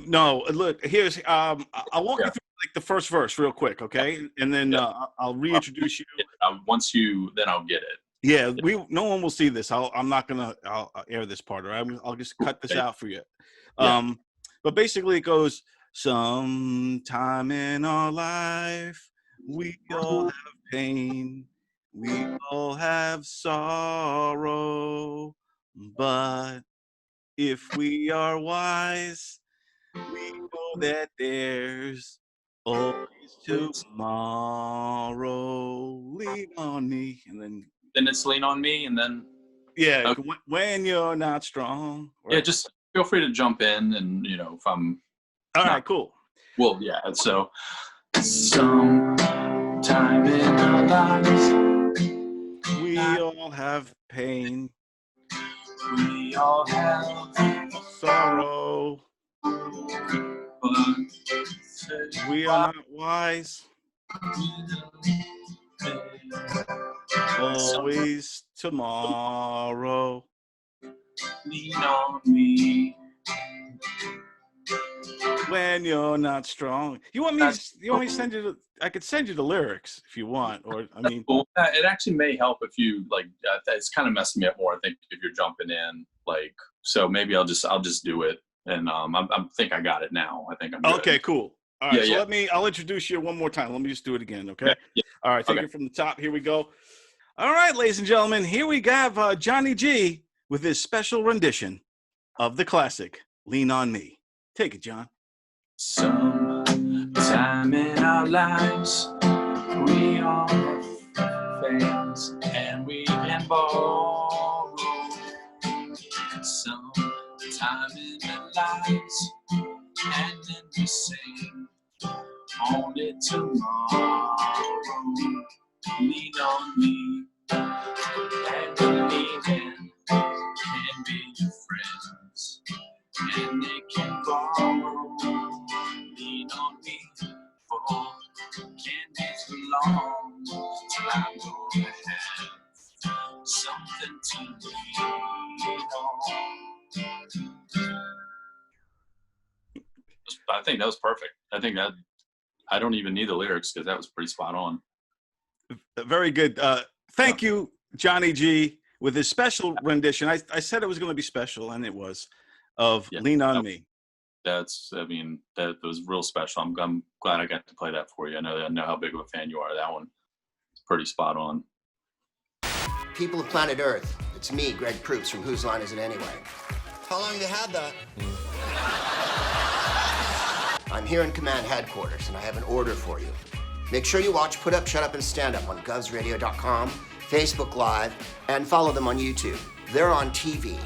No. Look, here's I'll walk you through like the first verse real quick, okay? And then I'll reintroduce you. Then I'll get it. Yeah, no one will see this. I'm not gonna I'll air this part, or I'll just cut this out for you. But basically, it goes, sometime in our life we all have pain, we all have sorrow, but if we are wise, we know that there's always tomorrow. Lean on me, and then it's lean on me, and then when you're not strong. Right? Yeah, just feel free to jump in, and you know if I'm. All right, cool. Well, yeah. So, sometime in our lives, we all have pain. We all have sorrow. We are not wise. Always tomorrow. Lean on me when you're not strong. You want me to send you I could send you the lyrics if you want, or I mean, well, it actually may help if you like. It's kind of messing me up more. I think if you're jumping in, like, so maybe I'll just do it, and I think I got it now. I think I'm good. Okay, cool. All right, I'll introduce you one more time. Let me just do it again, okay? Yeah. All right, take it from the top. Here we go. All right, ladies and gentlemen, here we have Johnny G with his special rendition of the classic "Lean on Me." Take it, John. Sometime in our lives, we all have fans and we can borrow. Sometime in our lives, and then we sing only tomorrow. Lean on me, and believe in can be your friends, and they can borrow. Lean on me for candies belong till I'm gonna have something to lean on. I think that was perfect. I think that I don't even need the lyrics because that was pretty spot on. Very good. Thank you, Johnny G, with his special rendition. I said it was going to be special, and it was, of Lean On Me. That's, I mean, that was real special. I'm glad I got to play that for you. I know how big of a fan you are. That one is pretty spot on. People of planet Earth, it's me, Greg Proops from Whose Line Is It Anyway? How long you had that? I'm here in command headquarters, and I have an order for you. Make sure you watch Put Up, Shut Up, and Stand Up on govsradio.com, Facebook Live, and follow them on YouTube. They're on TV.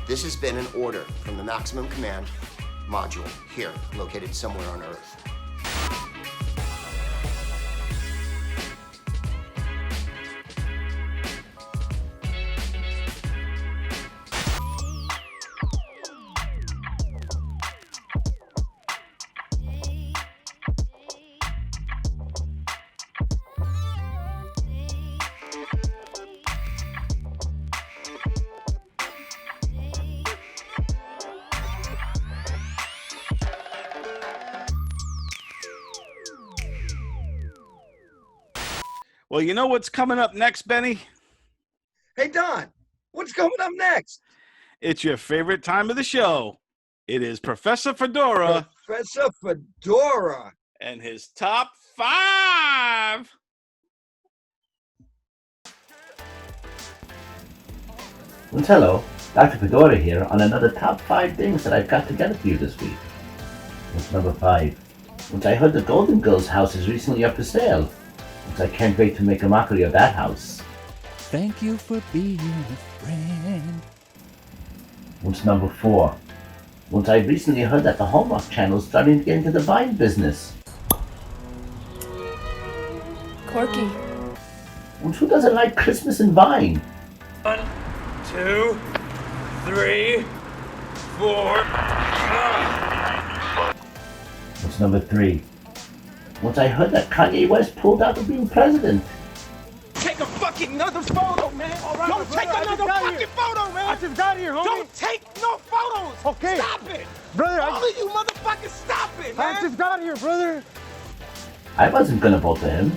This has been an order from the Maximum Command module here, located somewhere on Earth. Well, you know what's coming up next, Benny? Hey, Don, what's coming up next? It's your favorite time of the show. It is Professor Fedora. Professor Fedora. And his top 5. Well, hello, Dr. Fedora here on another top 5 things that I've got together for you this week. What's number 5? Which I heard the Golden Girls house is recently up for sale. Which I can't wait to make a mockery of that house. Thank you for being a friend. What's number 4? Which I recently heard that the Hallmark Channel is starting to get into the Vine business. Corky. Which who doesn't like Christmas and Vine? 1, 2, 3, 4. What's number 3? Once I heard that Kanye West pulled out of being president. Take a fucking another photo, man. All right, don't take another fucking photo, man. I just got here, homie. Don't take no photos. Okay. Stop it. Brother, all of you motherfuckers, stop it, man. I just got here, brother. I wasn't gonna vote for him.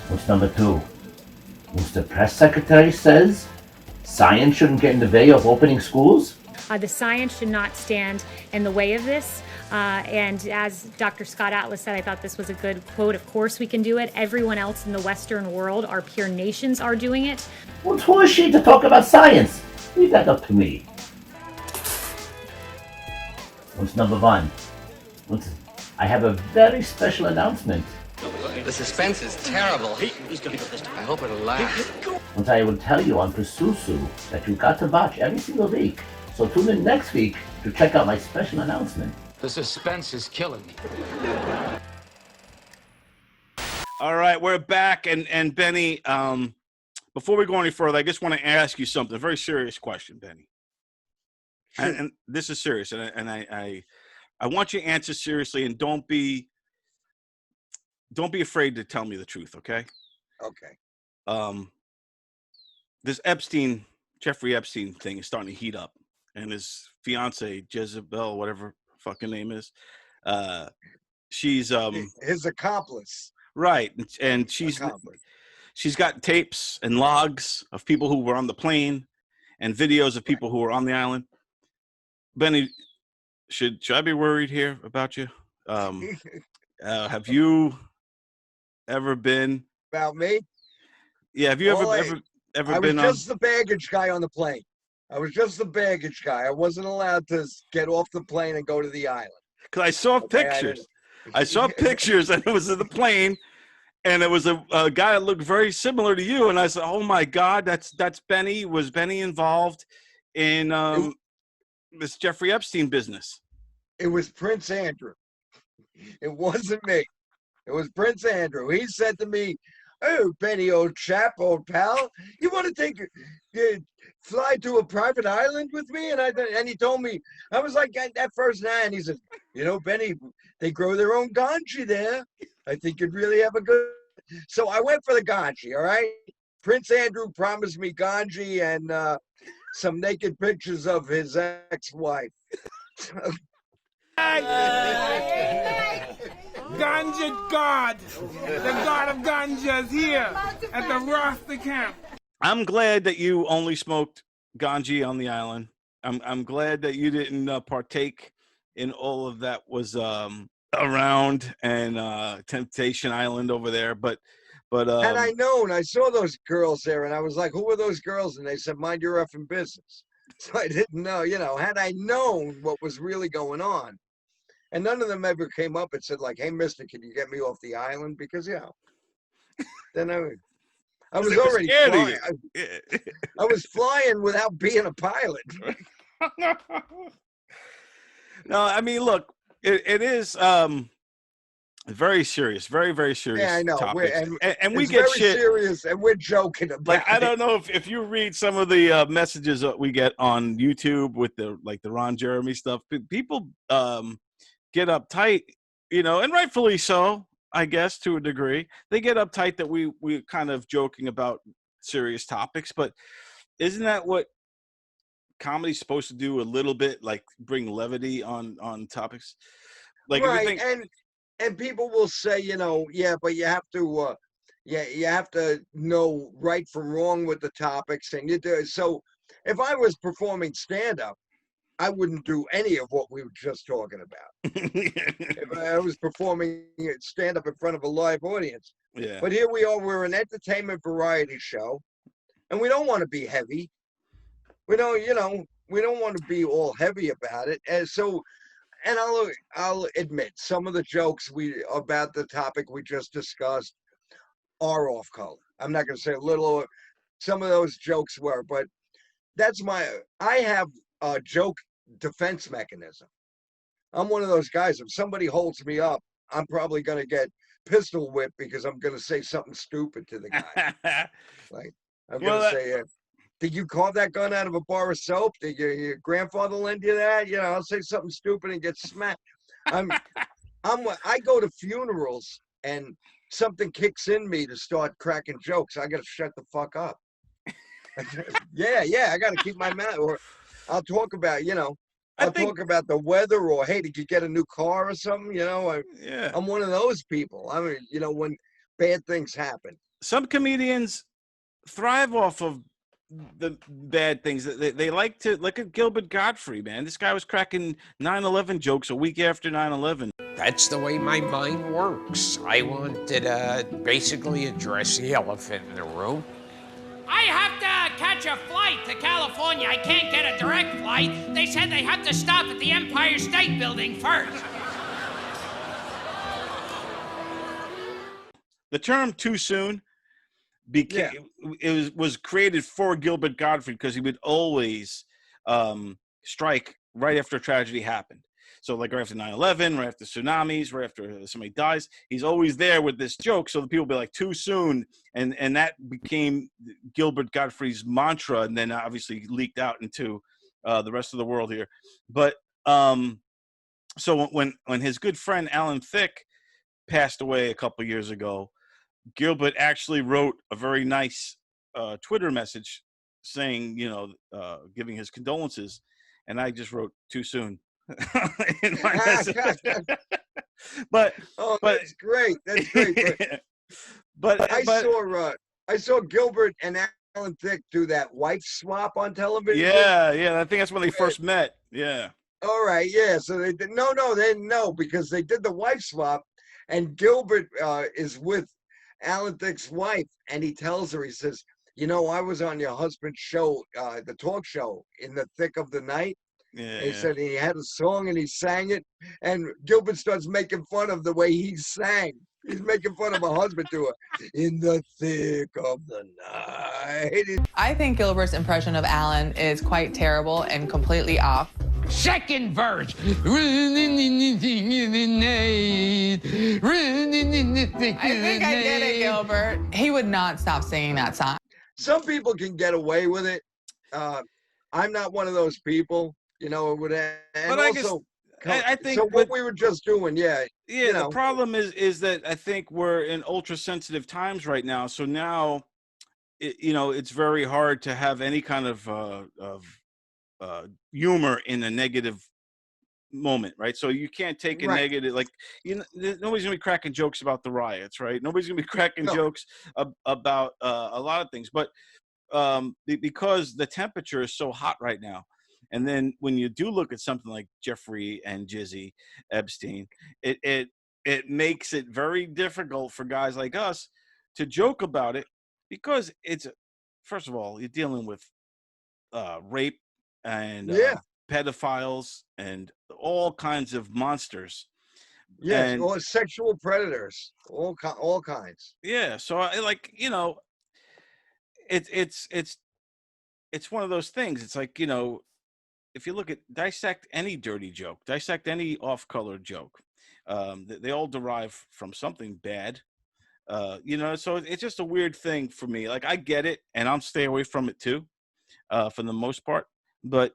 What's number 2? Which the press secretary says science shouldn't get in the way of opening schools? The science should not stand in the way of this. And as Dr. Scott Atlas said, I thought this was a good quote. Of course we can do it. Everyone else in the Western world, our peer nations, are doing it. Well, who is she to talk about science? Leave that up to me. What's number 1? I have a very special announcement. The suspense is terrible. He's gonna go this time. I hope it'll last. Which I will tell you on PUSUSU that you've got to watch every single week. So tune in next week to check out my special announcement. The suspense is killing me. All right, we're back. And Benny, before we go any further, I just want to ask you something. A very serious question, Benny. Sure. And this is serious. And I want you to answer seriously, and don't be afraid to tell me the truth, okay? Okay. This Jeffrey Epstein thing is starting to heat up, and his fiance, Jezebel, whatever fucking name is, she's his accomplice. Right, and she's got tapes and logs of people who were on the plane, and videos of people who were on the island. Benny, should I be worried here about you? Have you ever been about me? Yeah, have you ever been I was just the baggage guy on the plane. I was just the baggage guy. I wasn't allowed to get off the plane and go to the island. because I saw Okay, pictures. I saw pictures, and it was in the plane, and it was a guy that looked very similar to you. And I said, "Oh my God, that's Benny. Was Benny involved in this Jeffrey Epstein business?" It was Prince Andrew. It wasn't me. It was Prince Andrew. He said to me, "Oh, Benny, old chap, old pal, you want to fly to a private island with me?" And he told me, I was like that first night, and he said, "You know, Benny, they grow their own ganji there. I think you'd really have a good." So I went for the ganji. All right. Prince Andrew promised me ganji and some naked pictures of his ex-wife. Ganja God, the God of Ganja is here at the Rasta camp. I'm glad that you only smoked ganji on the island. I'm glad that you didn't partake in all of that was around and Temptation Island over there. But had I known, I saw those girls there, and I was like, "Who are those girls?" And they said, "Mind your effing business." So I didn't know. You know, had I known what was really going on, and none of them ever came up and said like, "Hey, Mister, can you get me off the island?" Because then I was already flying. I was flying without being a pilot. No, I mean, look, it is very serious, very, very serious. Yeah, I know. Topics. And we it's get very shit serious, and we're joking about like I it. don't know if you read some of the messages that we get on YouTube with the Ron Jeremy stuff. People get uptight, and rightfully so, I guess, to a degree. They get uptight that we kind of joking about serious topics, but isn't that what comedy's supposed to do a little bit, like bring levity on topics? Like right, if you think, and people will say, yeah, but you have to you have to know right from wrong with the topics, and you do. So if I was performing stand-up, I wouldn't do any of what we were just talking about. If I was performing stand-up in front of a live audience. Yeah. But here we are, we're an entertainment variety show, and we don't want to be heavy. We don't, we don't want to be all heavy about it. And so, and I'll admit, some of the jokes about the topic we just discussed are off color. I'm not going to say a little, some of those jokes were, but I have a joke defense mechanism. I'm one of those guys. If somebody holds me up, I'm probably going to get pistol whipped because I'm going to say something stupid to the guy. Like, I'm going to say, did you carve that gun out of a bar of soap? Did your grandfather lend you that? I'll say something stupid and get smacked. I go to funerals and something kicks in me to start cracking jokes. I got to shut the fuck up. Yeah, I got to keep my mouth. Or I'll talk about, talk about the weather, or hey, did you get a new car or something? I'm one of those people. I mean, when bad things happen. Some comedians thrive off of the bad things. They like to look at Gilbert Gottfried, man. This guy was cracking 9/11 jokes a week after 9/11. That's the way my mind works. I want to basically address the elephant in the room. I have to catch a flight to California. I can't get a direct flight. They said they have to stop at the Empire State Building first. The term "too soon" was created for Gilbert Gottfried because he would always strike right after a tragedy happened. So like right after 9/11, right after tsunamis, right after somebody dies, he's always there with this joke. So the people be like, "Too soon," and that became Gilbert Gottfried's mantra, and then obviously leaked out into the rest of the world here. But so when his good friend Alan Thicke passed away a couple years ago, Gilbert actually wrote a very nice Twitter message saying, giving his condolences, and I just wrote "too soon." In my message. but that's great. That's great. But I saw Gilbert and Alan Thicke do that wife swap on television. Yeah. I think that's when they first met. Yeah. All right. Yeah. So they did. No, they didn't know because they did the wife swap, and Gilbert is with Alan Thicke's wife, and he tells her, he says, "I was on your husband's show, the talk show, in the thick of the night." He said he had a song and he sang it, and Gilbert starts making fun of the way he sang. He's making fun of a husband to her. In the thick of the night. I think Gilbert's impression of Alan is quite terrible and completely off. Second verse. I think I get it, Gilbert. He would not stop singing that song. Some people can get away with it. I'm not one of those people, you know. It would, and But I guess also, I think so. What we were just doing, Yeah, you know. the problem is that I think we're in ultra sensitive times right now. So now, you know, it's very hard to have any kind of humor in a negative moment, right? So you can't take a negative, like, you know, nobody's gonna be cracking jokes about the riots, right? Nobody's gonna be cracking jokes about a lot of things, but because the temperature is so hot right now. And then when you do look at something like Jeffrey and Jizzy Epstein, it makes it very difficult for guys like us to joke about it, because it's, first of all, you're dealing with rape and pedophiles and all kinds of monsters. Yes, And, or sexual predators, all kinds. yeah, so I, like, you know, it's one of those things. It's like, you know, if you look at, dissect any dirty joke, dissect any off-color joke, they all derive from something bad. You know, so it's just a weird thing for me. Like, I get it, and I'll stay away from it too, for the most part. But,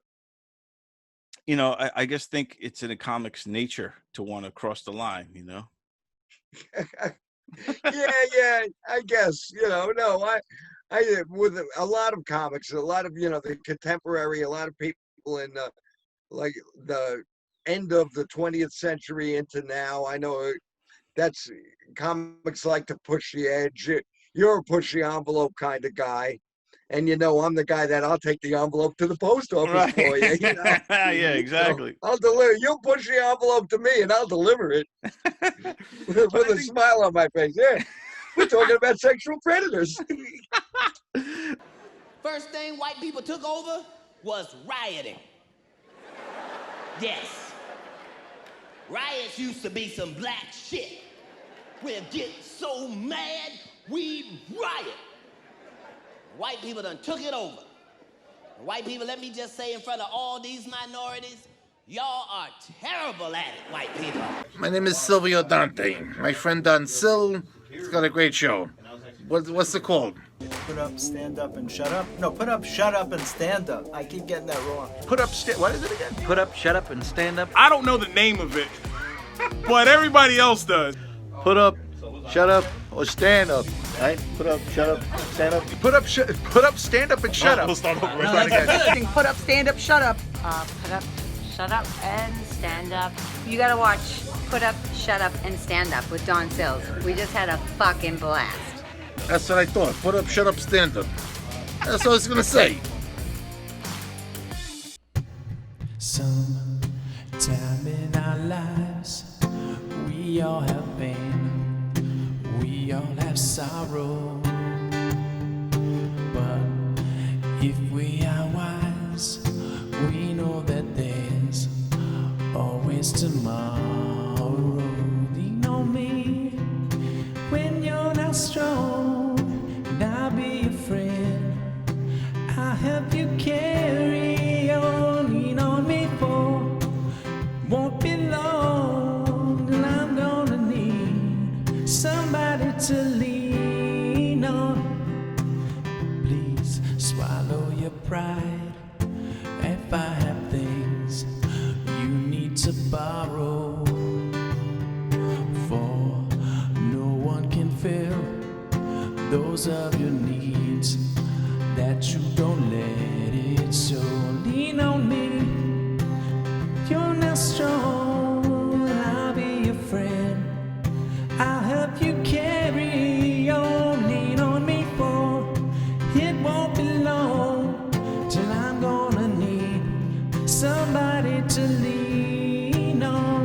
you know, I just think it's in a comic's nature to want to cross the line, you know? yeah, I guess, you know, no, I with a lot of comics, a lot of, you know, the contemporary, a lot of people in like the end of the 20th century into now, I know that's, comics like to push the edge. You're a push the envelope kind of guy, and you know I'm the guy that I'll take the envelope to the post office for you. You know? Yeah, exactly. So I'll deliver. You'll push the envelope to me, and I'll deliver it with a smile on my face. Yeah, we're talking about sexual predators. First thing white people took over was rioting. Yes. Riots used to be some black shit. We'd get so mad, we'd riot. White people done took it over. White people, let me just say in front of all these minorities, y'all are terrible at it, white people. My name is Silvio Dante. My friend Don Sil, he's got a great show. What's it called? Put up, stand up, and shut up. No, put up, shut up, and stand up. I keep getting that wrong. Put up, what is it again? Put up, shut up, and stand up. I don't know the name of it, but everybody else does. Put up, shut up, or stand up. Right? Put up, shut up, stand up. Put up, stand up, and shut up. We'll start over. Put up, stand up, shut up. Put up, shut up, and stand up. You gotta watch Put Up, Shut Up, and Stand Up with Don Sills. We just had a fucking blast. That's what I thought. Put up, shut up, stand up. That's what I was gonna say. Some time in our lives, we all have pain, we all have sorrow. But if we are wise, we know that there's always tomorrow. Lean on me when you're not strong, and I'll be your friend. I'll help you carry on. Lean on me for won't be long, and I'm gonna need somebody to lean on. Please swallow your pride. If I have things you need to borrow, for no one can fill those of your needs that you don't let it show. Lean on me, you're not strong, I'll be your friend. I'll help you carry on. Lean on me for it won't be long till I'm gonna need somebody to lean on.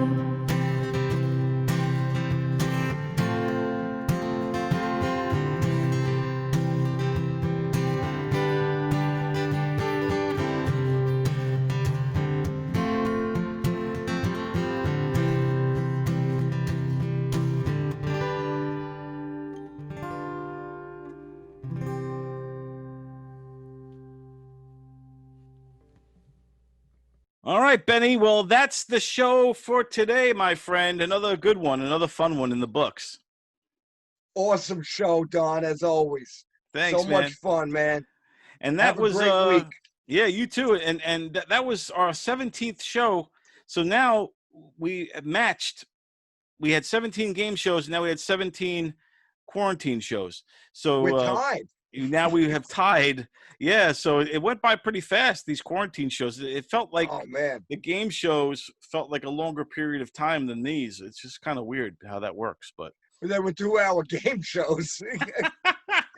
All right, Benny. Well, that's the show for today, my friend. Another good one, another fun one in the books. Awesome show, Don, as always. Thanks, so man. much fun, man. And that Have a was great week. Yeah, you too. And that was our 17th show. So now we matched. We had 17 game shows. Now we had 17 quarantine shows. So We're tied. Now we have tied. Yeah, so it went by pretty fast, these quarantine shows. It felt like the game shows felt like a longer period of time than these. It's just kind of weird how that works, but They were 2-hour game shows.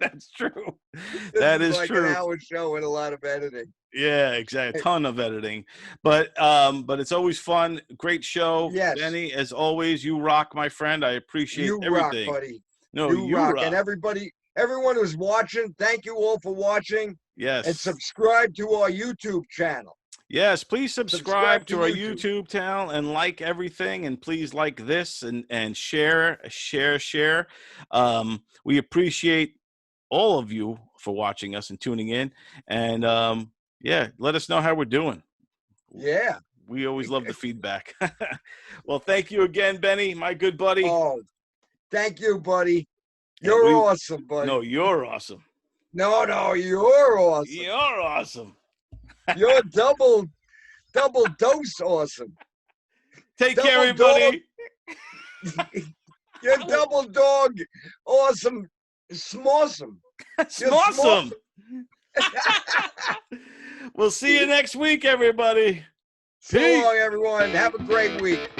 That's true. This That is like true. An hour show and a lot of editing. Yeah, exactly. A ton of editing. But it's always fun. Great show. Yes. Benny, as always, you rock, my friend. I appreciate You everything. rock, buddy. No, you rock. And everyone who's watching, thank you all for watching. Yes. And subscribe to our YouTube channel. Yes, please subscribe to our YouTube. YouTube channel and like everything, and please like this and share. We appreciate all of you for watching us and tuning in, and let us know how we're doing. Yeah, we always love the feedback. Well, thank you again, Benny, my good buddy. Oh, thank you, buddy. You're awesome, buddy. No, you're awesome. No, you're awesome. You're awesome. You're double dose awesome. Take care, everybody. You're double dog awesome. Smossum. Smossum. We'll see you next week, everybody. So long, everyone. Have a great week.